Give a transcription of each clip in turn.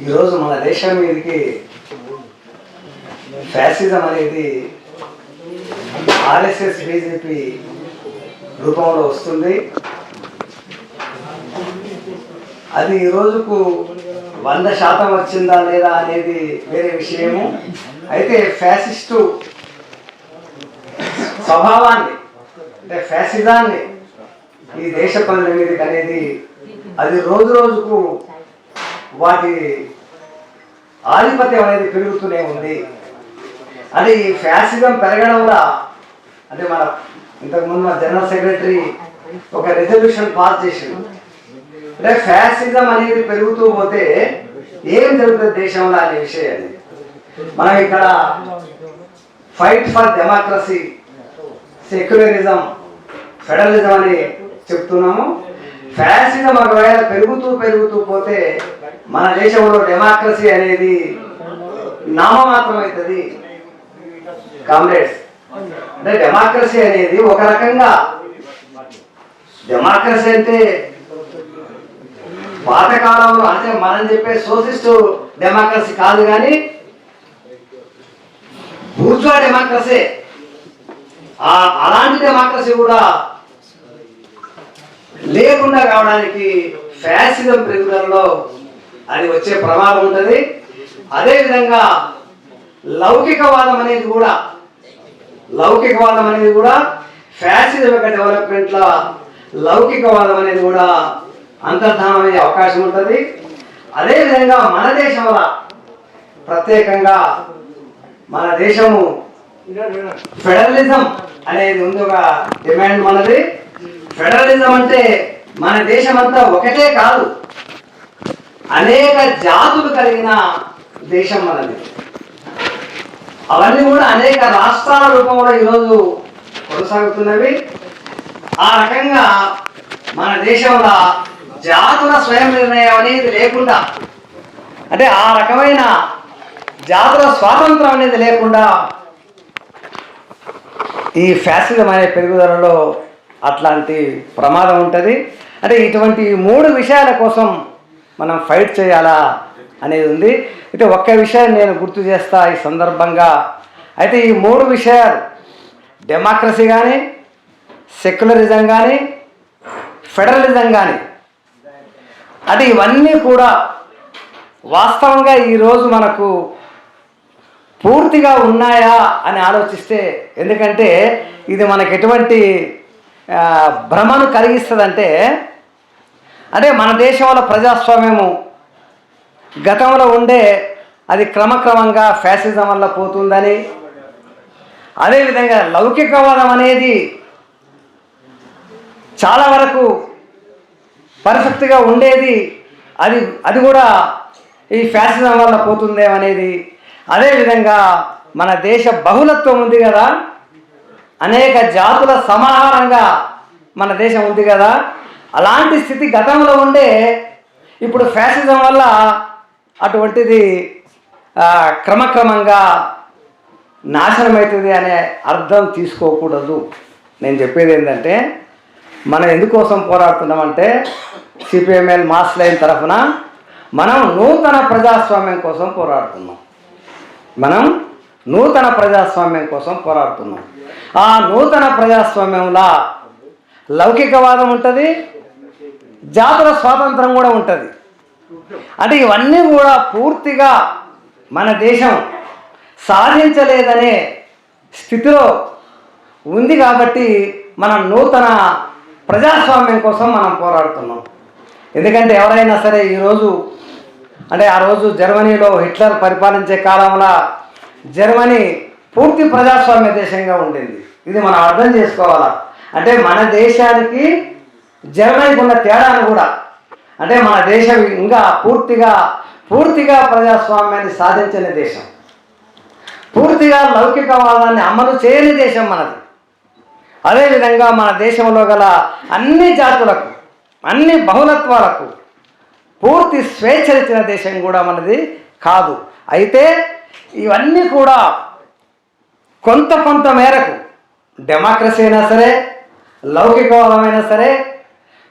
ఈరోజు మన దేశం మీదకి ఫ్యాసిజం అనేది ఆర్ఎస్ఎస్ బీజేపీ రూపంలో వస్తుంది. అది ఈ రోజుకు 100% వచ్చిందా లేదా అనేది వేరే విషయము. అయితే ఫ్యాసిస్టు స్వభావాన్ని అంటే ఫ్యాసిజాన్ని ఈ దేశ ప్రజల మీదకి అనేది అది రోజు రోజుకు వాటి ఆధిపత్యం అనేది పెరుగుతూనే ఉంది. అంటే ఈ ఫ్యాసిజం పెరగడంలో అంటే మన ఇంతకుముందు మన జనరల్ సెక్రటరీ ఒక రెజల్యూషన్ పాస్ చేసింది. అంటే ఫ్యాసిజం అనేది పెరుగుతూ పోతే ఏం జరుగుతుంది దేశంలో అనే విషయాన్ని మనం ఇక్కడ fight for democracy, secularism, federalism అని చెప్తున్నాము. ఫ్యాసిజం ఒకవేళ పెరుగుతూ పోతే మన దేశంలో డెమోక్రసీ అనేది నామమాత్రం అవుతుంది కామ్రేడ్స్. అంటే డెమోక్రసీ అనేది ఒక రకంగా డెమోక్రసీ అంటే పాతకాలంలో అంటే మనం చెప్పే సోషలిస్ట్ డెమోక్రసీ కాదు, కానీ బూర్జువా డెమోక్రసీ. అలాంటి డెమోక్రసీ కూడా లేకుండా కావడానికి ఫ్యాసిజం పెరుగుదలలో అది వచ్చే ప్రమాదం ఉంటుంది. అదేవిధంగా లౌకికవాదం అనేది కూడా ఫ్యాసిజం యొక్క డెవలప్మెంట్లో లౌకికవాదం అనేది కూడా అంతర్ధానం అయ్యే అవకాశం ఉంటుంది. అదేవిధంగా మన దేశంలో ప్రత్యేకంగా మన దేశము ఫెడరలిజం అనేది ఉంది, ఒక డిమాండ్ మనది. ఫెడరలిజం అంటే మన దేశం అంతా ఒకటే కాదు, అనేక జాతులు కలిగిన దేశం మనది. అవన్నీ కూడా అనేక రాష్ట్రాల రూపంలో ఈరోజు కొనసాగుతున్నవి. ఆ రకంగా మన దేశంలో జాతుల స్వయం నిర్ణయం అనేది లేకుండా, అంటే ఆ రకమైన జాతుల స్వాతంత్రం అనేది లేకుండా ఈ ఫ్యాసిజం అనే పెరుగుదలలో అట్లాంటి ప్రమాదం ఉంటుంది. అంటే ఇటువంటి 3 విషయాల కోసం మనం ఫైట్ చేయాలా అనేది ఉంది. అయితే ఒక్క విషయాన్ని నేను గుర్తు చేస్తా ఈ సందర్భంగా. అయితే ఈ 3 విషయాలు డెమోక్రసీ కానీ, సెక్యులరిజం కానీ, ఫెడరలిజం కానీ, అంటే ఇవన్నీ కూడా వాస్తవంగా ఈరోజు మనకు పూర్తిగా ఉన్నాయా అని ఆలోచిస్తే, ఎందుకంటే ఇది మనకు ఎటువంటి భ్రమను కలిగిస్తుందంటే, అంటే మన దేశంలో ప్రజాస్వామ్యము గతంలో ఉండే అది క్రమక్రమంగా ఫ్యాసిజం వల్ల పోతుందని, అదేవిధంగా లౌకికవాదం అనేది చాలా వరకు పర్ఫెక్ట్గా ఉండేది, అది కూడా ఈ ఫ్యాసిజం వల్ల పోతుందేమనేది. అదేవిధంగా మన దేశ బహుళత్వం ఉంది కదా, అనేక జాతుల సమాహారంగా మన దేశం ఉంది కదా, అలాంటి స్థితి గతంలో ఉండే ఇప్పుడు ఫ్యాసిజం వల్ల అటువంటిది క్రమక్రమంగా నాశనమవుతుంది అనే అర్థం తీసుకోకూడదు. నేను చెప్పేది ఏంటంటే, మనం ఎందుకోసం పోరాడుతున్నామంటే సిపిఎంఎల్ మాస్ లైన్ తరఫున మనం నూతన ప్రజాస్వామ్యం కోసం పోరాడుతున్నాం. ఆ నూతన ప్రజాస్వామ్యంలో లౌకికవాదం ఉంటుంది, జాతుల స్వాతంత్రం కూడా ఉంటుంది. అంటే ఇవన్నీ కూడా పూర్తిగా మన దేశం సాధించలేదనే స్థితిలో ఉంది. కాబట్టి మనం నూతన ప్రజాస్వామ్యం కోసం మనం పోరాడుతున్నాం. ఎందుకంటే ఎవరైనా సరే ఈరోజు అంటే ఆ రోజు జర్మనీలో హిట్లర్ పరిపాలించే కాలంలో జర్మనీ పూర్తి ప్రజాస్వామ్య దేశంగా ఉండింది. ఇది మనం అర్థం చేసుకోవాలా. అంటే మన దేశానికి జర్మనీకి ఉన్న తేడాను కూడా, అంటే మన దేశం ఇంకా పూర్తిగా ప్రజాస్వామ్యాన్ని సాధించని దేశం, పూర్తిగా లౌకికవాదాన్ని అమలు చేయని దేశం మనది. అదేవిధంగా మన దేశంలో గల అన్ని జాతులకు, అన్ని బహుళత్వాలకు పూర్తి స్వేచ్ఛనిచ్చిన దేశం కూడా మనది కాదు. అయితే ఇవన్నీ కూడా కొంత మేరకు డెమోక్రసీ అయినా సరే, లౌకికవాదమైనా సరే,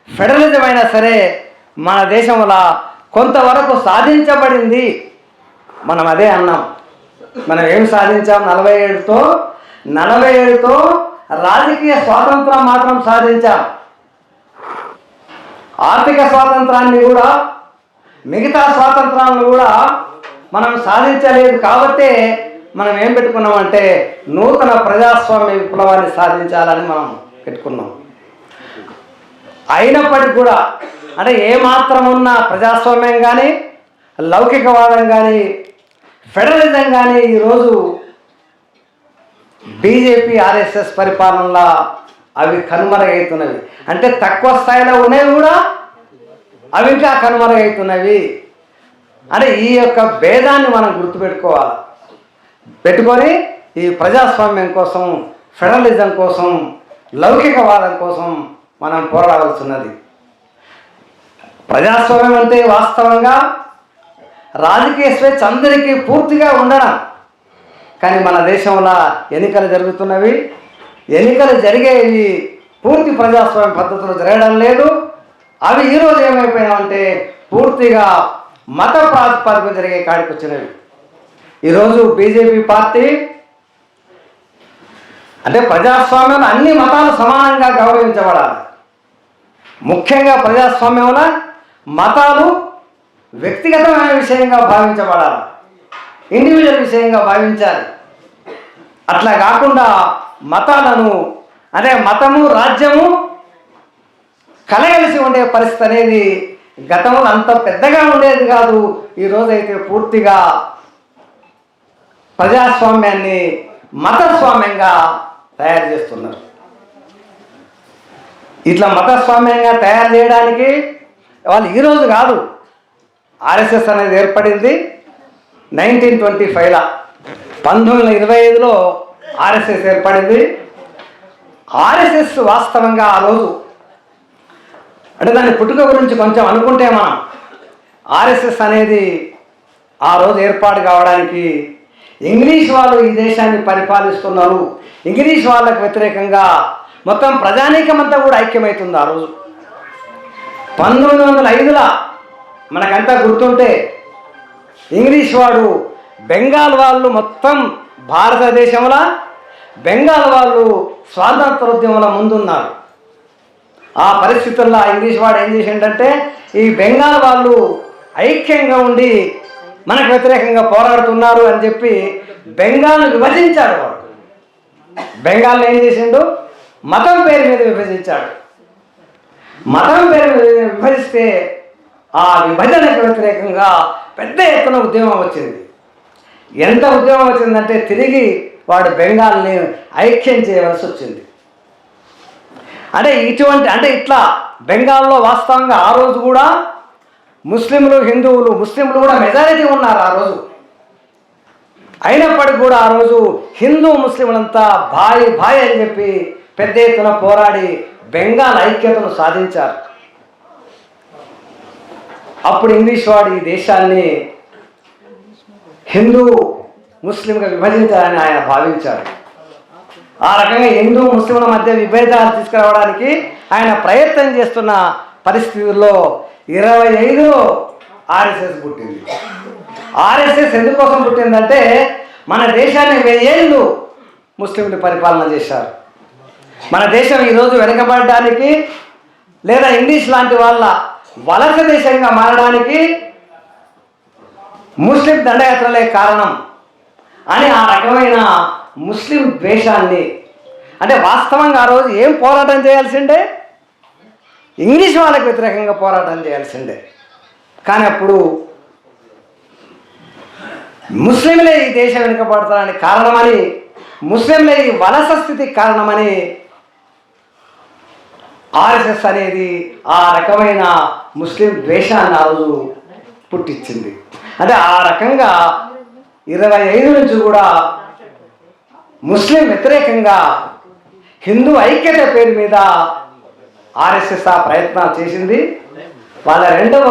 ఫెడరలిజం అయినా సరే మన దేశంలో కొంతవరకు సాధించబడింది. మనం అదే అన్నాం. మనం ఏం సాధించాం? 47తో రాజకీయ స్వాతంత్రం మాత్రం సాధించాం. ఆర్థిక స్వాతంత్రాన్ని కూడా, మిగతా స్వాతంత్రాలను కూడా మనం సాధించలేదు. కాబట్టే మనం ఏం పెట్టుకున్నామంటే నూతన ప్రజాస్వామ్య విప్లవాన్ని సాధించాలని మనం పెట్టుకున్నాం. అయినప్పటికీ కూడా అంటే ఏమాత్రం ఉన్న ప్రజాస్వామ్యం కానీ, లౌకికవాదం కానీ, ఫెడరలిజం కానీ ఈరోజు బీజేపీ ఆర్ఎస్ఎస్ పరిపాలనలో అవి కనుమరుగవుతున్నవి. అంటే తక్కువ స్థాయిలో ఉన్నవి కూడా అవి ఇంకా కనుమరుగవుతున్నవి. అంటే ఈ యొక్క భేదాన్ని మనం గుర్తుపెట్టుకోవాలి. పెట్టుకొని ఈ ప్రజాస్వామ్యం కోసం, ఫెడరలిజం కోసం, లౌకికవాదం కోసం మనం పోరాడవలసినది. ప్రజాస్వామ్యం అంటే వాస్తవంగా రాజకీయ స్వేచ్ఛ అందరికీ పూర్తిగా ఉండడం. కానీ మన దేశంలో ఎన్నికలు జరుగుతున్నవి. ఎన్నికలు జరిగేవి పూర్తి ప్రజాస్వామ్య పద్ధతిలో జరగడం లేదు. అవి ఈరోజు ఏమైపోయామంటే పూర్తిగా మత ప్రాతిపదికన జరిగే కాడికి వచ్చినవి. ఈరోజు బీజేపీ పార్టీ అంటే ప్రజాస్వామ్యంలో అన్ని మతాలు సమానంగా గౌరవించబడాలి. ముఖ్యంగా ప్రజాస్వామ్యంలో మతాలు వ్యక్తిగతమైన విషయంగా భావించబడాలి, ఇండివిజువల్ విషయంగా భావించాలి. అట్లా కాకుండా మతాలను అంటే మతము రాజ్యము కలగలిసి ఉండే పరిస్థితి అనేది గతంలో అంత పెద్దగా ఉండేది కాదు. ఈరోజైతే పూర్తిగా ప్రజాస్వామ్యాన్ని మతస్వామ్యంగా తయారు చేస్తున్నారు. ఇట్లా మతస్వామ్యంగా తయారు చేయడానికి వాళ్ళు ఈరోజు కాదు, ఆర్ఎస్ఎస్ అనేది ఏర్పడింది 1925లో. 1925లో ఆర్ఎస్ఎస్ ఏర్పడింది. ఆర్ఎస్ఎస్ వాస్తవంగా ఆ రోజు అంటే దాని పుట్టుక గురించి కొంచెం అనుకుంటే మనం ఆర్ఎస్ఎస్ అనేది ఆ రోజు ఏర్పాటు కావడానికి ఇంగ్లీష్ వాళ్ళు ఈ దేశాన్ని పరిపాలిస్తున్నారు, ఇంగ్లీష్ వాళ్ళకు వ్యతిరేకంగా మొత్తం ప్రజానీకమంతా కూడా ఐక్యమవుతుంది. ఆ రోజు 1905లో మనకంతా గుర్తుంటే ఇంగ్లీష్ వాడు బెంగాల్ వాళ్ళు మొత్తం భారతదేశంలో బెంగాల్ వాళ్ళు స్వాతంత్రోద్యమంలో ముందున్నారు. ఆ పరిస్థితుల్లో ఇంగ్లీష్ వాడు ఏం చేసిండంటే ఈ బెంగాల్ వాళ్ళు ఐక్యంగా ఉండి మనకు వ్యతిరేకంగా పోరాడుతున్నారు అని చెప్పి బెంగాల్ను విభజించాడు. వాడు బెంగాల్ని ఏం చేసిండు? మతం పేరు మీద విభజించాడు. మతం పేరు మీద విభజిస్తే ఆ విభజనకు వ్యతిరేకంగా పెద్ద ఎత్తున ఉద్యమం వచ్చింది. ఎంత ఉద్యమం వచ్చిందంటే తిరిగి వాడు బెంగాల్ని ఐక్యం చేయవలసి వచ్చింది. అంటే ఇట్లా బెంగాల్లో వాస్తవంగా ఆ రోజు కూడా ముస్లింలు, హిందువులు, ముస్లింలు కూడా మెజారిటీ ఉన్నారు ఆ రోజు. అయినప్పటికీ కూడా ఆ రోజు హిందూ ముస్లింలంతా భాయ్ భాయ్ అని చెప్పి పెద్ద ఎత్తున పోరాడి బెంగాల్ ఐక్యతను సాధించారు. అప్పుడు ఇంగ్లీష్ వాడు ఈ దేశాన్ని హిందూ ముస్లింగా విభజించాలని ఆయన భావించాడు. ఆ రకంగా హిందూ ముస్లింల మధ్య విభేదాలు తీసుకురావడానికి ఆయన ప్రయత్నం చేస్తున్న పరిస్థితుల్లో 25లో ఆర్ఎస్ఎస్ పుట్టింది. ఆర్ఎస్ఎస్ ఎందుకోసం పుట్టిందంటే మన దేశాన్ని 1000 ఏళ్ళు ముస్లింలు పరిపాలన చేశారు. మన దేశం ఈరోజు వెనుకబడడానికి లేదా ఇంగ్లీష్ లాంటి వాళ్ళ వలస దేశంగా మారడానికి ముస్లిం దండయాత్రలే కారణం అని ఆ రకమైన ముస్లిం ద్వేషాన్ని అంటే వాస్తవంగా ఆ రోజు ఏం పోరాటం చేయాల్సిండే? ఇంగ్లీష్ వాళ్ళకి వ్యతిరేకంగా పోరాటం చేయాల్సిందే. కానీ అప్పుడు ముస్లింలే ఈ దేశం వెనుకబడతానికి కారణమని, ముస్లింలే ఈ వలస స్థితికి కారణమని ఆర్ఎస్ఎస్ అనేది ఆ రకమైన ముస్లిం ద్వేషాన్ని ఆ రోజు పుట్టించింది. అంటే ఆ రకంగా 25 నుంచి కూడా ముస్లిం వ్యతిరేకంగా హిందూ ఐక్యత పేరు మీద ఆర్ఎస్ఎస్ ఆ ప్రయత్నాలు చేసింది. వాళ్ళ రెండవ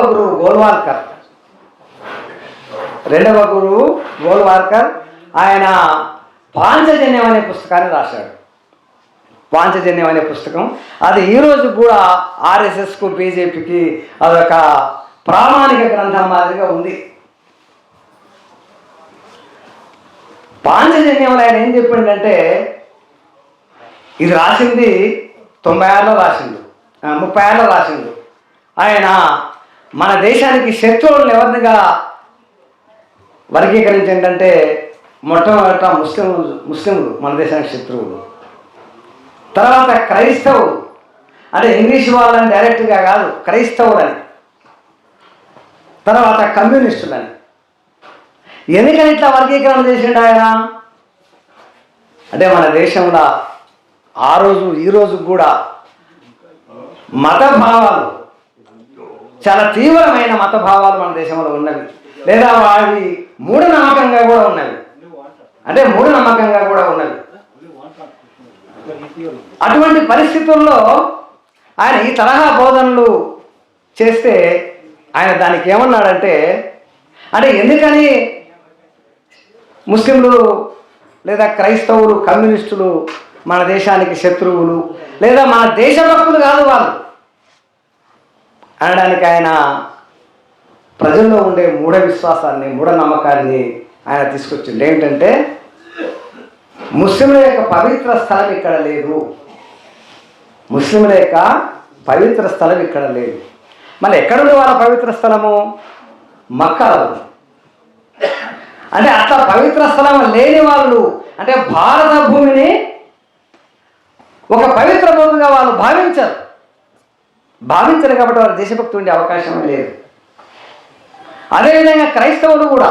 గురువు గోల్వాల్కర్ ఆయన పాంచజన్యం అనే పుస్తకాన్ని రాశాడు. పాంచజన్యం అనే పుస్తకం అది ఈరోజు కూడా ఆర్ఎస్ఎస్కు, బీజేపీకి అదొక ప్రామాణిక గ్రంథం మాదిరిగా ఉంది. పాంచజన్యంలో ఆయన ఏం చెప్పిండంటే, ఇది రాసింది 96లో రాసిండు, 36లో రాసిండు. ఆయన మన దేశానికి శత్రువులను ఎవరినిగా వర్గీకరించిందంటే, మొట్టమొదట ముస్లింలు మన దేశానికి శత్రువులు, తర్వాత క్రైస్తవులు, అంటే ఇంగ్లీష్ వాళ్ళని డైరెక్ట్గా కాదు, క్రైస్తవులని, తర్వాత కమ్యూనిస్టులని. ఎందుకని ఇట్లా వర్గీకరణ చేసిండు ఆయన అంటే, మన దేశంలో ఆ రోజు ఈ రోజు కూడా మత భావాలు, చాలా తీవ్రమైన మత భావాలు మన దేశంలో ఉన్నవి, లేదా వాటి మూఢనమ్మకంగా కూడా ఉన్నవి, అంటే మూఢనమ్మకంగా కూడా ఉన్నవి. అటువంటి పరిస్థితుల్లో ఆయన ఈ తరహా బోధనలు చేస్తే ఆయన దానికి ఏమన్నాడంటే, అంటే ఎందుకని ముస్లింలు లేదా క్రైస్తవులు కమ్యూనిస్టులు మన దేశానికి శత్రువులు, లేదా మన దేశభక్తులు కాదు వాళ్ళు అనడానికి ఆయన ప్రజల్లో ఉండే మూఢ విశ్వాసాన్ని, మూఢనమ్మకాన్ని ఆయన తీసుకొచ్చింది. ఏంటంటే, ముస్లింల యొక్క పవిత్ర స్థలం ఇక్కడ లేదు, ముస్లింల యొక్క పవిత్ర స్థలం ఇక్కడ లేదు. మళ్ళీ ఎక్కడుంది వాళ్ళ పవిత్ర స్థలము? మక్కాలో. అంటే అట్లా పవిత్ర స్థలం లేని వాళ్ళు, అంటే భారత భూమిని ఒక పవిత్ర భూమిగా వాళ్ళు భావించరు కాబట్టి వాళ్ళ దేశభక్తి ఉండే అవకాశం లేదు. అదేవిధంగా క్రైస్తవులు కూడా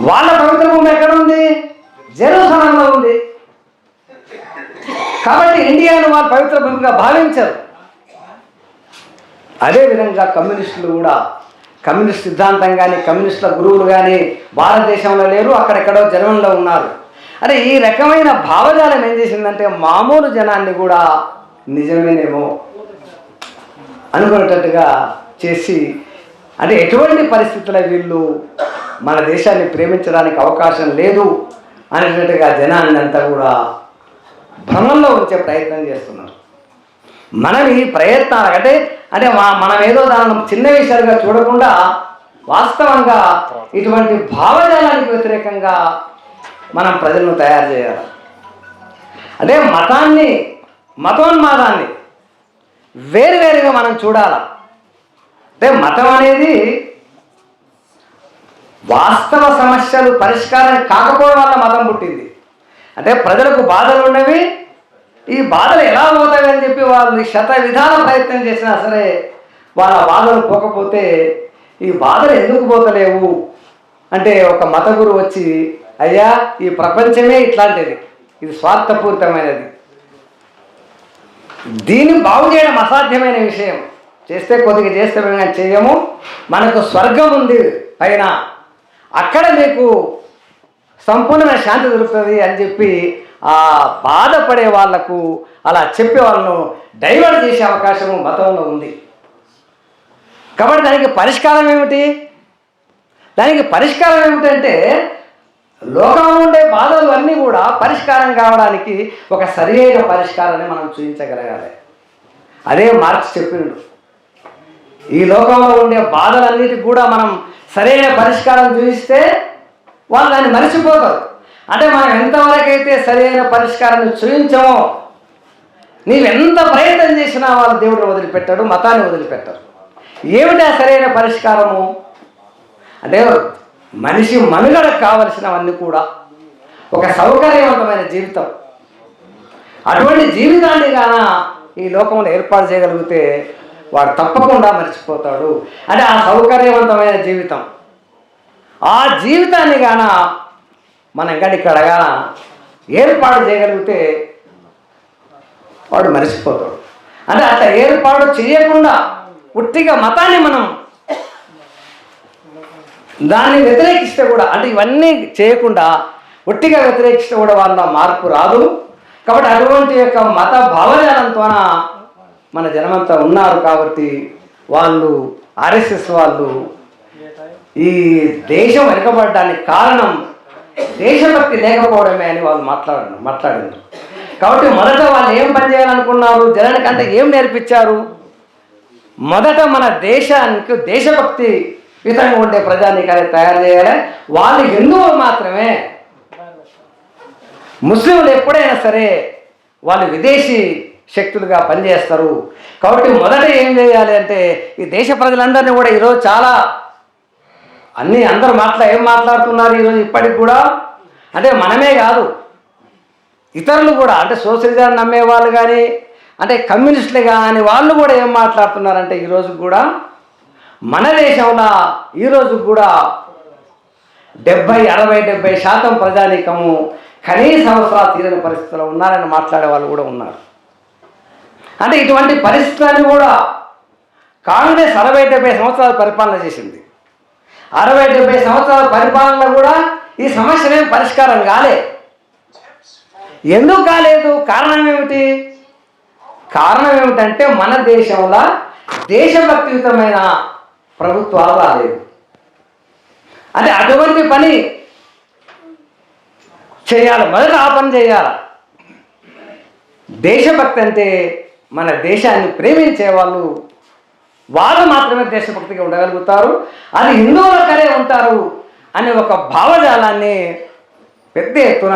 వాళ్ళ పవిత్ర భూమి ఎక్కడ ఉంది? జెరూసలంలో ఉంది. కాబట్టి ఇండియాను వాళ్ళు పవిత్ర భూమిగా భావించరు. అదేవిధంగా కమ్యూనిస్టులు కూడా, కమ్యూనిస్ట్ సిద్ధాంతం కానీ కమ్యూనిస్టుల గురువులు కానీ భారతదేశంలో లేరు, అక్కడెక్కడో జర్మనీలో ఉన్నారు. అంటే ఈ రకమైన భావజాలం ఏం చేసిందంటే, మామూలు జనాన్ని కూడా నిజమేనేమో అనుకునేటట్టుగా చేసి, అంటే ఎటువంటి పరిస్థితుల్లో వీళ్ళు మన దేశాన్ని ప్రేమించడానికి అవకాశం లేదు అనేటట్టుగా జనాన్ని అంతా కూడా భ్రమంలో ఉంచే ప్రయత్నం చేస్తున్నారు. మనం ఈ ప్రయత్నాలు అంటే అంటే మనం ఏదో దానిని చిన్న విషయాలుగా చూడకుండా వాస్తవంగా ఇటువంటి భావజాలానికి వ్యతిరేకంగా మనం ప్రజలను తయారు చేయాలి. అంటే మతోన్మాదాన్ని వేరువేరుగా మనం చూడాలి. అంటే మతం అనేది వాస్తవ సమస్యలు పరిష్కారం కాకపోవడం వల్ల మతం పుట్టింది. అంటే ప్రజలకు బాధలు ఉన్నవి, ఈ బాధలు ఎలా పోతాయి అని చెప్పి వాళ్ళు శత విధాల ప్రయత్నం చేసినా సరే వాళ్ళ బాధలు పోకపోతే, ఈ బాధలు ఎందుకు పోతలేవు అంటే ఒక మత గురువు వచ్చి, అయ్యా ఈ ప్రపంచమే ఇట్లాంటిది, ఇది స్వార్థపూరితమైనది, దీన్ని బాగు చేయడం అసాధ్యమైన విషయం, చేస్తే కొద్దిగా చేస్తే మేము చేయము, మనకు స్వర్గం ఉంది పైన, అక్కడ మీకు సంపూర్ణమైన శాంతి దొరుకుతుంది అని చెప్పి ఆ బాధపడే వాళ్లకు అలా చెప్పే వాళ్ళను డైవర్ట్ చేసే అవకాశము మతంలో ఉంది. కాబట్టి దానికి పరిష్కారం ఏమిటి? దానికి పరిష్కారం ఏమిటంటే, లోకంలో ఉండే బాధలు అన్నీ కూడా పరిష్కారం కావడానికి ఒక సరైన పరిష్కారాన్ని మనం చూపించగలగాలి. అదే మార్క్స్ చెప్పిండు. ఈ లోకంలో ఉండే బాధలన్నిటికి కూడా మనం సరైన పరిష్కారం చూపిస్తే వాళ్ళు దాన్ని మర్చిపోతారు. అంటే మనం ఎంతవరకైతే సరైన పరిష్కారాన్ని చూపించామో, నీవెంత ప్రయత్నం చేసినా వాళ్ళు దేవుడిని వదిలిపెట్టాడు, మతాన్ని వదిలిపెట్టారు. ఏమిటా సరైన పరిష్కారము అంటే, మనిషి మనుగడకు కావలసినవన్నీ కూడా ఒక సౌకర్యవంతమైన జీవితం, అటువంటి జీవితాన్ని గాన ఈ లోకంలో ఏర్పాటు చేయగలిగితే వాడు తప్పకుండా మర్చిపోతాడు. అంటే ఆ సౌకర్యవంతమైన జీవితం, ఆ జీవితాన్ని గాన మనం ఇక్కడ గాన ఏర్పాటు చేయగలిగితే వాడు మర్చిపోతాడు. అంటే అట్లా ఏర్పాటు చేయకుండా ఉట్టిగా మతాన్ని మనం దాన్ని వ్యతిరేకిస్తే కూడా, అంటే ఇవన్నీ చేయకుండా ఉట్టిగా వ్యతిరేకిస్తే కూడా వాళ్ళ మార్పు రాదు. కాబట్టి అటువంటి యొక్క మత భావజాలంతోన మన జనమంతా ఉన్నారు. కాబట్టి వాళ్ళు ఆర్ఎస్ఎస్ వాళ్ళు ఈ దేశం వెనుకబడడానికి కారణం దేశభక్తి లేకపోవడమే అని వాళ్ళు మాట్లాడారు. కాబట్టి మొదట వాళ్ళు ఏం పని చేయాలనుకున్నారు, జనానికంటే ఏం నేర్పించారు? మొదట మన దేశానికి దేశభక్తి విధంగా ఉండే ప్రజానీకాన్ని తయారు చేయాలి. వాళ్ళు హిందువులు మాత్రమే. ముస్లింలు ఎప్పుడైనా సరే వాళ్ళు విదేశీ శక్తులుగా పనిచేస్తారు. కాబట్టి మొదట ఏం చేయాలి అంటే ఈ దేశ ప్రజలందరినీ కూడా ఈరోజు చాలా అందరూ ఏం మాట్లాడుతున్నారు ఈరోజు ఇప్పటికి కూడా అంటే మనమే కాదు ఇతరులు కూడా అంటే సోషలిజాన్ని నమ్మే వాళ్ళు కానీ అంటే కమ్యూనిస్టులు కానీ వాళ్ళు కూడా ఏం మాట్లాడుతున్నారంటే ఈరోజు కూడా మన దేశంలో ఈరోజు కూడా 70-60-70% ప్రజానీకము కనీస అవసరాలు తీరని పరిస్థితుల్లో ఉన్నారని మాట్లాడే వాళ్ళు కూడా ఉన్నారు. అంటే ఇటువంటి పరిస్థితులన్నీ కూడా కాంగ్రెస్ 60-70 సంవత్సరాలు పరిపాలన చేసింది. 60-70 సంవత్సరాల పరిపాలనలో కూడా ఈ సమస్యలేం పరిష్కారం కాలే. ఎందుకు కాలేదు? కారణం ఏమిటి? కారణం ఏమిటంటే మన దేశంలో దేశభక్తియుతమైన ప్రభుత్వాలు రాలేదు. అంటే అటువంటి పని చేయాలి, మొదట ఆ పని చేయాలి. దేశభక్తి అంటే మన దేశాన్ని ప్రేమించే వాళ్ళు మాత్రమే దేశభక్తిగా ఉండగలుగుతారు. అది హిందువులకనే ఉంటారు అనే ఒక భావజాలాన్ని పెద్ద ఎత్తున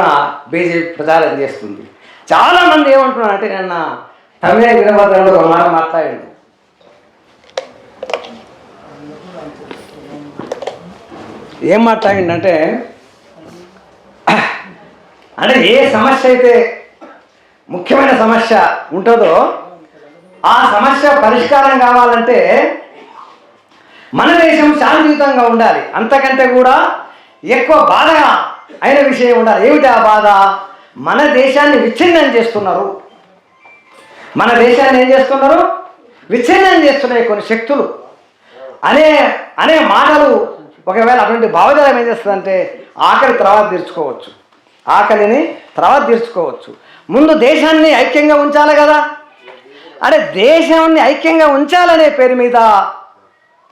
బీజేపీ ప్రచారం చేస్తుంది. చాలామంది ఏమంటున్నారంటే నిన్న తమిళ వీరభద్రుడు ఒక మాట మాట్లాడాడు. ఏం మాట్లాడిందంటే అంటే ఏ సమస్య అయితే ముఖ్యమైన సమస్య ఉంటుందో ఆ సమస్య పరిష్కారం కావాలంటే మన దేశం శాంతియుతంగా ఉండాలి. అంతకంటే కూడా ఎక్కువ బాధ అయిన విషయం ఉండాలి. ఏమిటి ఆ బాధ? మన దేశాన్ని విచ్ఛిన్నం చేస్తున్నారు. మన దేశాన్ని ఏం చేస్తున్నారు? విచ్ఛిన్నం చేస్తున్నాయి కొన్ని శక్తులు అనే మాటలు. ఒకవేళ అటువంటి భావజాలం ఏం చేస్తుందంటే ఆకలిని తర్వాత తీర్చుకోవచ్చు. ముందు దేశాన్ని ఐక్యంగా ఉంచాలి కదా. అంటే దేశాన్ని ఐక్యంగా ఉంచాలనే పేరు మీద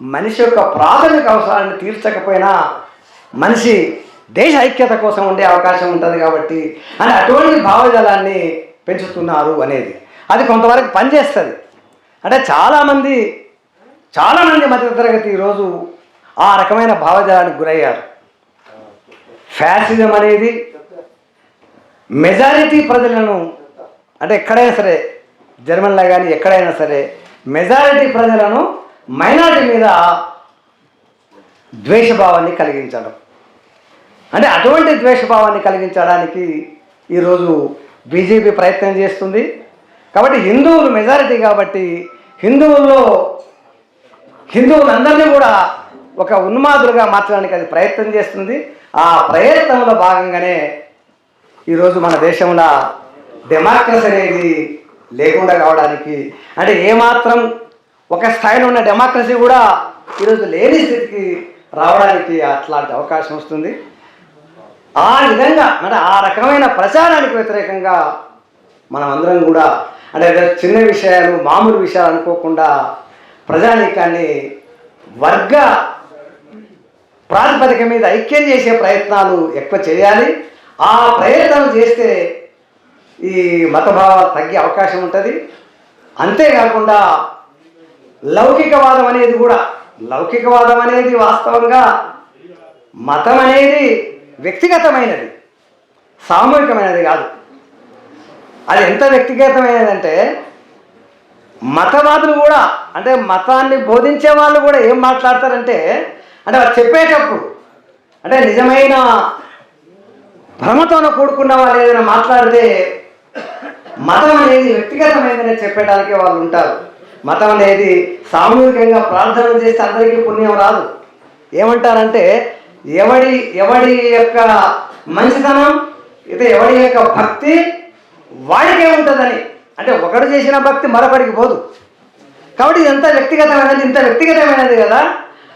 మనిషి యొక్క ప్రాథమిక అవసరాలను తీర్చకపోయినా మనిషి దేశ ఐక్యత కోసం ఉండే అవకాశం ఉంటుంది. కాబట్టి అంటే అటువంటి భావజాలాన్ని పెంచుతున్నారు అనేది అది కొంతవరకు పనిచేస్తుంది. అంటే చాలామంది మధ్యతరగతి ఈరోజు ఆ రకమైన భావజాలానికి గురయ్యారు. ఫ్యాసిజం అనేది మెజారిటీ ప్రజలను అంటే ఎక్కడైనా సరే జర్మన్లో కానీ ఎక్కడైనా సరే మెజారిటీ ప్రజలను మైనారిటీ మీద ద్వేషభావాన్ని కలిగించడం. అంటే అటువంటి ద్వేషభావాన్ని కలిగించడానికి ఈరోజు బీజేపీ ప్రయత్నం చేస్తుంది. కాబట్టి హిందువులు మెజారిటీ కాబట్టి హిందువులందరినీ కూడా ఒక ఉన్మాదులుగా మార్చడానికి అది ప్రయత్నం చేస్తుంది. ఆ ప్రయత్నంలో భాగంగానే ఈరోజు మన దేశంలో డెమోక్రసీ అనేది లేకుండా కావడానికి అంటే ఏమాత్రం ఒక స్థాయిలో ఉన్న డెమోక్రసీ కూడా ఈరోజు లేని స్థితికి రావడానికి అట్లాంటి అవకాశం వస్తుంది. ఆ విధంగా అంటే ఆ రకమైన ప్రచారానికి వ్యతిరేకంగా మనం అందరం కూడా అంటే చిన్న విషయాలు మామూలు విషయాలు అనుకోకుండా ప్రజానీకాన్ని వర్గ ప్రాతిపదిక మీద ఐక్యం చేసే ప్రయత్నాలు ఎక్కువ చేయాలి. ఆ ప్రయత్నం చేస్తే ఈ మతభావాలు తగ్గే అవకాశం ఉంటుంది. అంతేకాకుండా లౌకికవాదం అనేది వాస్తవంగా మతం అనేది వ్యక్తిగతమైనది, సామూహికమైనది కాదు. అది ఎంత వ్యక్తిగతమైనదంటే మతవాదులు కూడా అంటే మతాన్ని బోధించే వాళ్ళు కూడా ఏం మాట్లాడతారంటే అంటే వాళ్ళు చెప్పేటప్పుడు అంటే నిజమైన భ్రమతోన కూడుకున్న వాళ్ళు ఏదైనా మాట్లాడితే మతం అనేది వ్యక్తిగతమైనదని చెప్పడానికి వాళ్ళు ఉంటారు. మతం అనేది సామూహికంగా ప్రార్థన చేస్తే అందరికీ పుణ్యం రాదు. ఏమంటారంటే ఎవడి యొక్క మంచితనం ఎవడి యొక్క భక్తి వాడికే ఉంటుందని. అంటే ఒకడు చేసిన భక్తి మరొకడికి పోదు. కాబట్టి ఇదంతా వ్యక్తిగతమైనది కదా.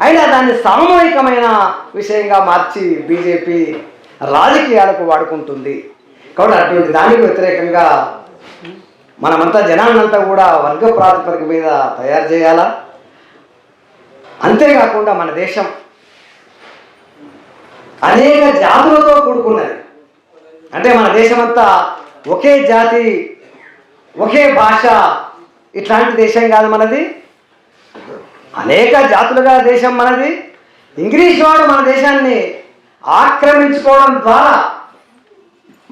అయినా దాన్ని సామూహికమైన విషయంగా మార్చి బీజేపీ రాజకీయాలకు వాడుకుంటుంది. కాబట్టి అటువంటి దానికి వ్యతిరేకంగా మనమంతా జనాన్నంతా కూడా వర్గ ప్రాతిపదిక మీద తయారు చేయాలా. అంతేకాకుండా మన దేశం అనేక జాతులతో కూడుకున్నది. అంటే మన దేశమంతా ఒకే జాతి ఒకే భాష ఇట్లాంటి దేశం కాదు మనది. అనేక జాతులుగా దేశం మనది. ఇంగ్లీష్ వాడు మన దేశాన్ని ఆక్రమించుకోవడం ద్వారా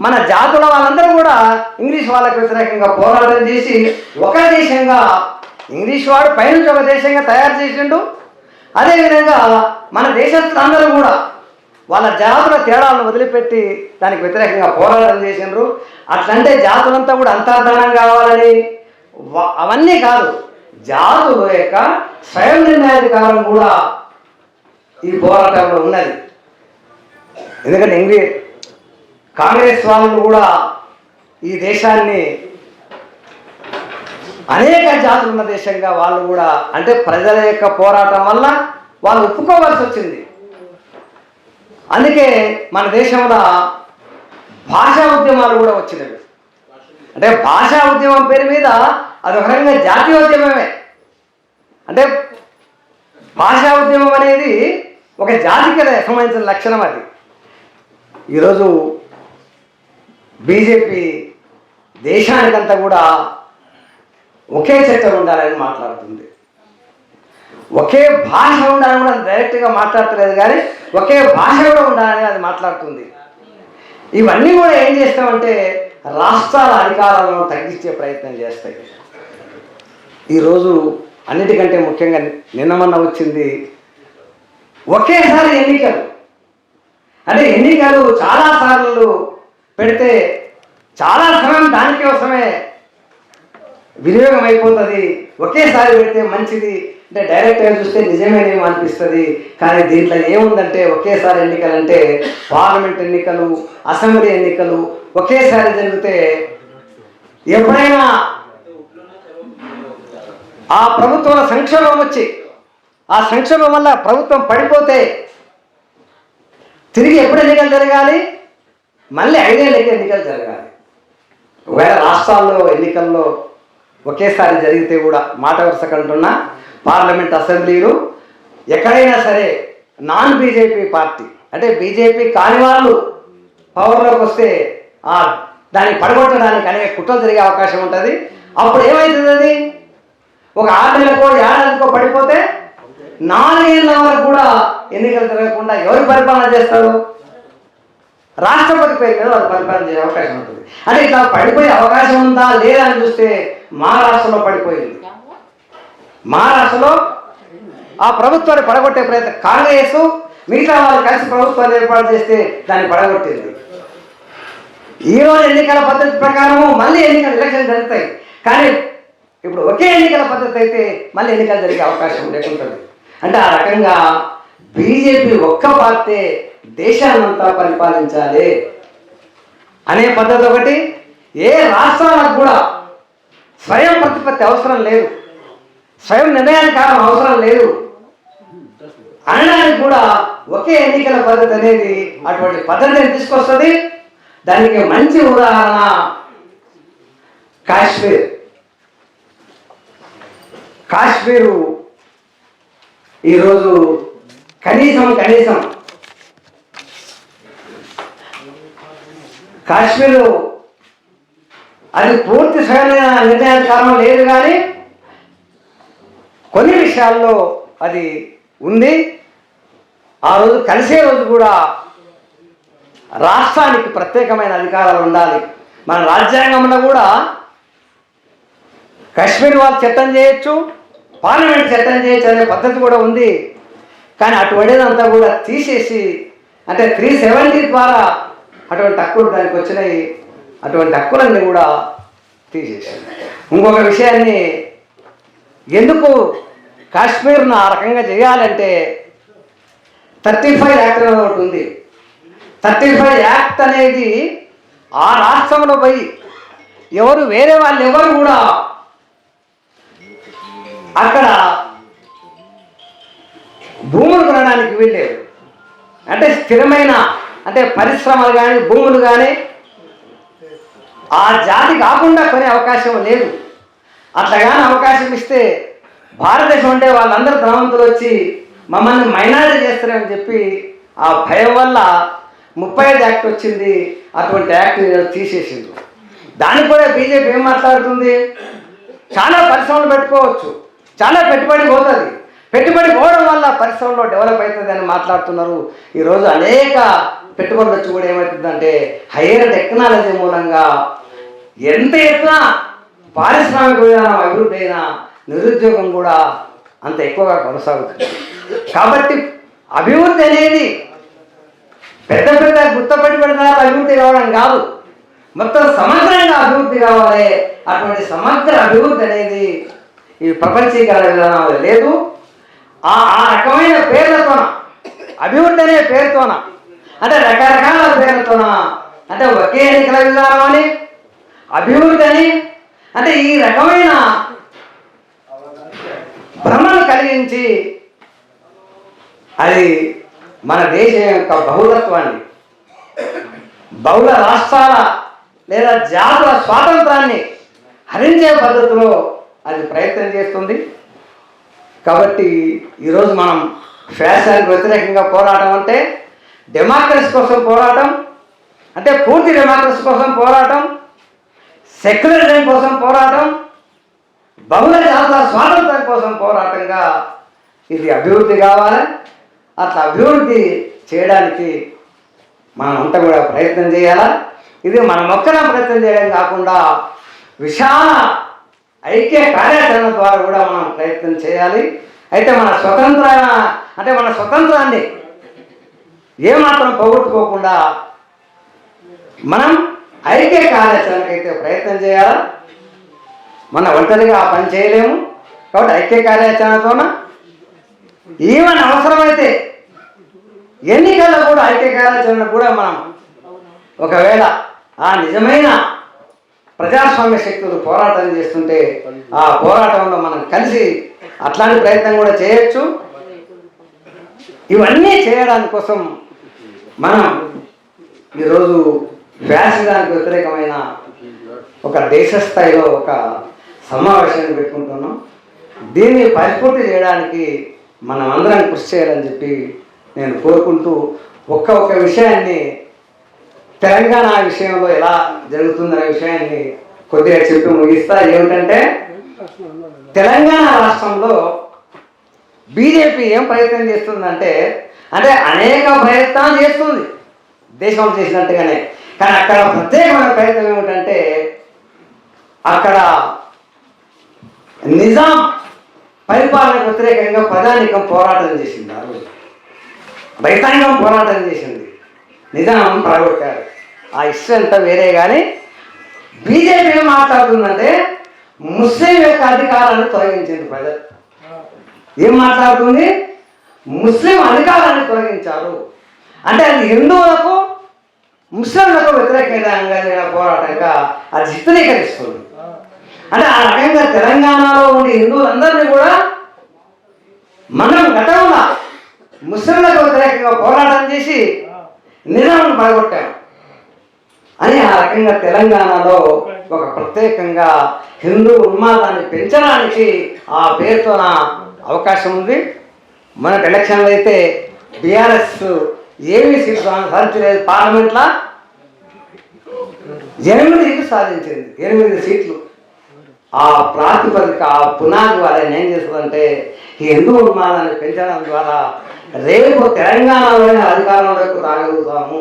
మన జాతుల వాళ్ళందరూ కూడా ఇంగ్లీష్ వాళ్ళకు వ్యతిరేకంగా పోరాటం చేసి ఒక దేశంగా ఇంగ్లీష్ వాడు పైనుంచి ఒక దేశంగా తయారు చేసిండు. అదేవిధంగా మన దేశస్తులందరూ కూడా వాళ్ళ జాతుల తేడాలను వదిలిపెట్టి దానికి వ్యతిరేకంగా పోరాటం చేసిండ్రు. అట్లంటే జాతులంతా కూడా అంతర్ధానం కావాలని అవన్నీ కాదు, జాతుల యొక్క స్వయం నిర్ణయాధికారం కూడా ఈ పోరాటంలో ఉన్నది. ఎందుకంటే కాంగ్రెస్ వాళ్ళు కూడా ఈ దేశాన్ని అనేక జాతులు ఉన్న దేశంగా వాళ్ళు కూడా అంటే ప్రజల యొక్క పోరాటం వల్ల వాళ్ళు ఒప్పుకోవాల్సి వచ్చింది. అందుకే మన దేశంలో భాషా ఉద్యమాలు కూడా వచ్చినవి. అంటే భాషా ఉద్యమం పేరు మీద అదొక రకంగా జాతీయోద్యమమే. అంటే భాషా ఉద్యమం అనేది ఒక జాతికి సంబంధించిన లక్షణం. అది ఈరోజు బీజేపీ దేశానికంతా కూడా ఒకే చట్టం ఉండాలని మాట్లాడుతుంది. ఒకే భాష ఉండాలని కూడా డైరెక్ట్గా మాట్లాడతలేదు, కానీ ఒకే భాష కూడా ఉండాలని అది మాట్లాడుతుంది. ఇవన్నీ కూడా ఏం చేస్తామంటే రాష్ట్రాల అధికారాలను తగ్గించే ప్రయత్నం చేస్తాయి. ఈరోజు అన్నిటికంటే ముఖ్యంగా నిన్న మొన్న వచ్చింది ఒకేసారి ఎన్నికలు. అంటే ఎన్నికలు చాలాసార్లు పెడితే చాలా సమయం దానికి కోసమే వినియోగం అయిపోతుంది. ఒకేసారి పెడితే మంచిది అంటే డైరెక్ట్గా చూస్తే నిజమేనేమో అనిపిస్తుంది. కానీ దీంట్లో ఏముందంటే ఒకేసారి ఎన్నికలంటే పార్లమెంట్ ఎన్నికలు, అసెంబ్లీ ఎన్నికలు ఒకేసారి జరిగితే ఎప్పుడైనా ఆ ప్రభుత్వంలో సంక్షోభం వచ్చి ఆ సంక్షోభం వల్ల ప్రభుత్వం పడిపోతే తిరిగి ఎప్పుడు ఎన్నికలు జరగాలి? మళ్ళీ 5 ఏళ్ళకి ఎన్నికలు జరగాలి. ఒకవేళ రాష్ట్రాల్లో ఎన్నికల్లో ఒకేసారి జరిగితే కూడా మాట వరుసకంటున్నా పార్లమెంట్ అసెంబ్లీలు ఎక్కడైనా సరే నాన్ బీజేపీ పార్టీ అంటే బీజేపీ కాని వాళ్ళు పవర్లోకి వస్తే దాన్ని పడగొట్టడానికి అనేక కుట్రలు జరిగే అవకాశం ఉంటుంది. అప్పుడు ఏమవుతుంది? అది ఒక 6 నెలలకో ఏడాదికో పడిపోతే 4 ఏళ్ళ వరకు కూడా ఎన్నికలు జరగకుండా ఎవరు పరిపాలన చేస్తారు? రాష్ట్రపతి పేరు మీద వాళ్ళు పరిపాలన చేసే అవకాశం ఉంటుంది. అంటే ఇట్లా పడిపోయే అవకాశం ఉందా లేదా అని చూస్తే మహారాష్ట్రలో పడిపోయింది. మహారాష్ట్రలో ఆ ప్రభుత్వాన్ని పడగొట్టే ప్రయత్నం కాంగ్రెస్ మిగతా వాళ్ళు కలిసి ప్రభుత్వాన్ని ఏర్పాటు చేస్తే దాన్ని పడగొట్టింది. ఈరోజు ఎన్నికల పద్ధతి ప్రకారము మళ్ళీ ఎలక్షన్ జరుగుతాయి. కానీ ఇప్పుడు ఒకే ఎన్నికల పద్ధతి అయితే మళ్ళీ ఎన్నికలు జరిగే అవకాశం లేకుంటుంది. అంటే ఆ రకంగా బీజేపీ ఒక్క పార్టీ దేశాన్నంతా పరిపాలించాలి అనే పద్ధతి ఒకటి. ఏ రాష్ట్రాలకు కూడా స్వయం ప్రతిపత్తి అవసరం లేదు, స్వయం నిర్ణయానికి అవసరం లేదు అనడానికి కూడా ఒకే ఎన్నికల పద్ధతి అనేది అటువంటి పద్ధతిని తీసుకొస్తుంది. దానికి మంచి ఉదాహరణ కాశ్మీరు ఈరోజు కనీసం కాశ్మీరు అది పూర్తి స్వయం నిర్ణయాధికారం లేదు, కానీ కొన్ని విషయాల్లో అది ఉంది. ఆ రోజు కలిసే రోజు కూడా రాష్ట్రానికి ప్రత్యేకమైన అధికారాలు ఉండాలి. మన రాజ్యాంగంలో కూడా కాశ్మీర్ వాళ్ళు చట్టం చేయొచ్చు, పార్లమెంట్ చట్టం చేయొచ్చు అనే పద్ధతి కూడా ఉంది. కానీ అటువంటిదంతా కూడా తీసేసి అంటే 370 ద్వారా అటువంటి హక్కులు దానికి వచ్చినాయి. అటువంటి హక్కులన్నీ కూడా తీసేసారు. ఇంకొక విషయాన్ని ఎందుకు కాశ్మీర్ను ఆ రకంగా చేయాలంటే 35 యాక్ట్ అనేది ఒకటి ఉంది. 35 యాక్ట్ అనేది ఆ రాష్ట్రంలో పోయి వేరే వాళ్ళు ఎవరు కూడా అక్కడ భూములు కొనడానికి వీల్లేదు. అంటే స్థిరమైన అంటే పరిశ్రమలు కానీ భూములు కానీ ఆ జాతి కాకుండా కొనే అవకాశం లేదు. అట్లాగానే అవకాశం ఇస్తే భారతదేశం అంటే వాళ్ళందరూ ధనవంతులు వచ్చి మమ్మల్ని మైనారిటీ చేస్తారని చెప్పి ఆ భయం వల్ల 35 యాక్ట్ వచ్చింది. అటువంటి యాక్ట్ తీసేసింది. దానికి కూడా బీజేపీ ఏం మాట్లాడుతుంది? చాలా పరిశ్రమలు పెట్టుకోవచ్చు, చాలా పెట్టుబడి పోతుంది, పెట్టుబడి పోవడం వల్ల పరిశ్రమలో డెవలప్ అవుతుందని మాట్లాడుతున్నారు. ఈరోజు అనేక పెట్టుబడులు వచ్చి కూడా ఏమవుతుందంటే హైయర్ టెక్నాలజీ మూలంగా ఎంత ఎత్తున పారిశ్రామిక విధానం అభివృద్ధి అయినా నిరుద్యోగం కూడా అంత ఎక్కువగా కొనసాగుతుంది. కాబట్టి అభివృద్ధి అనేది పెద్ద పెద్ద గుత్త పెట్టుబడిదారులు అభివృద్ధి కావడం కాదు, మొత్తం సమగ్రంగా అభివృద్ధి కావాలి. అటువంటి సమగ్ర అభివృద్ధి అనేది ఈ ప్రపంచీకరణ విధానంలో లేదు. ఆ రకమైన పేర్లతోన అభివృద్ధి అనే పేరుతోన, అంటే రకరకాల పేర్లతోన, అంటే ఒకే ఎన్నికల విధానం అని, అభివృద్ధి అని, అంటే ఈ రకమైన భ్రమను కలిగించి అది మన దేశం యొక్క బహుళత్వాన్ని, బహుళ రాష్ట్రాల లేదా జాతుల స్వాతంత్రాన్ని హరించే పద్ధతిలో అది ప్రయత్నం చేస్తుంది. కాబట్టి ఈరోజు మనం ఫ్యాషన్కి వ్యతిరేకంగా పోరాటం అంటే డెమోక్రసీ కోసం పోరాటం, అంటే పూర్తి డెమోక్రసీ కోసం పోరాటం, సెక్యులరిజం కోసం పోరాటం, బహుళ జాతుల స్వాతంత్రం కోసం పోరాటంగా ఇది అభివృద్ధి కావాలి. అట్లా అభివృద్ధి చేయడానికి మనం అంతా కూడా ప్రయత్నం చేయాలా. ఇది మన మొక్కన ప్రయత్నం చేయడం కాకుండా విశాల ఐక్య కార్యాచరణ ద్వారా కూడా మనం ప్రయత్నం చేయాలి. అయితే మన స్వతంత్రాన్ని ఏమాత్రం పోగొట్టుకోకుండా మనం ఐక్య కార్యాచరణకు అయితే ప్రయత్నం చేయాలా. మన ఒంటరిగా ఆ పని చేయలేము. కాబట్టి ఐక్య కార్యాచరణతోన ఈవెన్ అవసరమైతే ఎన్నికల్లో కూడా ఐక్య కార్యాచరణ కూడా మనం ఒకవేళ ఆ నిజమైన ప్రజాస్వామ్య శక్తులు పోరాటం చేస్తుంటే ఆ పోరాటంలో మనం కలిసి అట్లాంటి ప్రయత్నం కూడా చేయొచ్చు. ఇవన్నీ చేయడానికి కోసం మనం ఈరోజు ఫ్యాసిజానికి వ్యతిరేకమైన ఒక దేశ స్థాయిలో ఒక సమావేశాన్ని పెట్టుకుంటున్నాం. దీన్ని పరిపూర్తి చేయడానికి మనం అందరం కృషి చేయాలని చెప్పి నేను కోరుకుంటూ ఒక విషయాన్ని తెలంగాణ విషయంలో ఎలా జరుగుతుందనే విషయాన్ని కొద్దిగా చెప్పి ముగిస్తా. ఏమిటంటే తెలంగాణ రాష్ట్రంలో బీజేపీ ఏం ప్రయత్నం చేస్తుందంటే, అంటే అనేక ప్రయత్నాలు చేస్తుంది దేశంలో చేసినట్టుగానే, కానీ అక్కడ ప్రత్యేకమైన ప్రయత్నం ఏమిటంటే అక్కడ నిజాం పరిపాలనకు వ్యతిరేకంగా ప్రజానీకం పోరాటం చేసింది. ఆ రోజు రైతాంగం పోరాటం చేసింది, నిజాం పడగొట్టారు. ఆ ఇష్యూ అంతా వేరే. కానీ బీజేపీ ఏం మాట్లాడుతుందంటే ముస్లిం యొక్క అధికారాన్ని తొలగించింది. ప్రజలు ఏం మాట్లాడుతుంది? ముస్లిం అధికారాన్ని తొలగించారు అంటే అది హిందువులకు ముస్లింలకు వ్యతిరేకంగా పోరాటంగా అది చిత్రీకరిస్తుంది. అంటే ఆ రకంగా తెలంగాణలో ఉండే హిందువులందరినీ కూడా మనం గతంలో ముస్లింలకు వ్యతిరేకంగా పోరాటం చేసి నిజాలను పడగొట్టాం అని ఆ రకంగా తెలంగాణలో ఒక ప్రత్యేకంగా హిందూ ఉన్మాదాన్ని పెంచడానికి ఆ పేరుతోన అవకాశం ఉంది. మనకు ఎలక్షన్లు అయితే బీఆర్ఎస్ ఏమీ సీట్లు సాధించలేదు. పార్లమెంట్లో 8 సీట్లు సాధించింది, 8 సీట్లు. ఆ ప్రాతిపదిక ఆ పునాది వాళ్ళని ఏం చేస్తుందంటే ఈ హిందూ ఉన్మాదాన్ని పెంచడం ద్వారా రేపు తెలంగాణలోనే అధికారంలోకి రాగలుగుతాము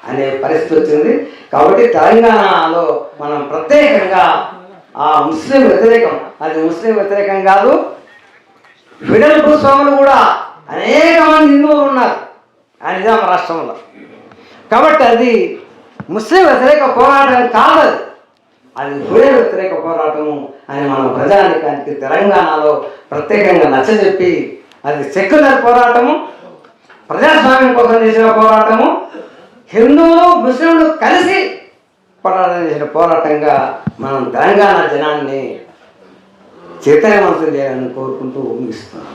అనే పరిస్థితి వచ్చింది. కాబట్టి తెలంగాణలో మనం ప్రత్యేకంగా ఆ ముస్లిం వ్యతిరేకం, అది ముస్లిం వ్యతిరేకం కాదు, ఫిడల్ భూస్వాములు కూడా అనేక మంది హిందువులు ఉన్నారు ఆ నిజాం రాష్ట్రంలో. కాబట్టి అది ముస్లిం వ్యతిరేక పోరాటం కాదు, అది ఫిడల్ వ్యతిరేక పోరాటము అని మనం ప్రజానికానికి తెలంగాణలో ప్రత్యేకంగా నచ్చజెప్పి అది సెక్యులర్ పోరాటము, ప్రజాస్వామ్యం కోసం చేసిన పోరాటము, హిందువులు ముస్లింలు కలిసి పోరాటం చేసిన పోరాటంగా మనం తెలంగాణ జనాన్ని చైతన్యవంతం చేయాలని కోరుకుంటూ ముగిస్తున్నాం.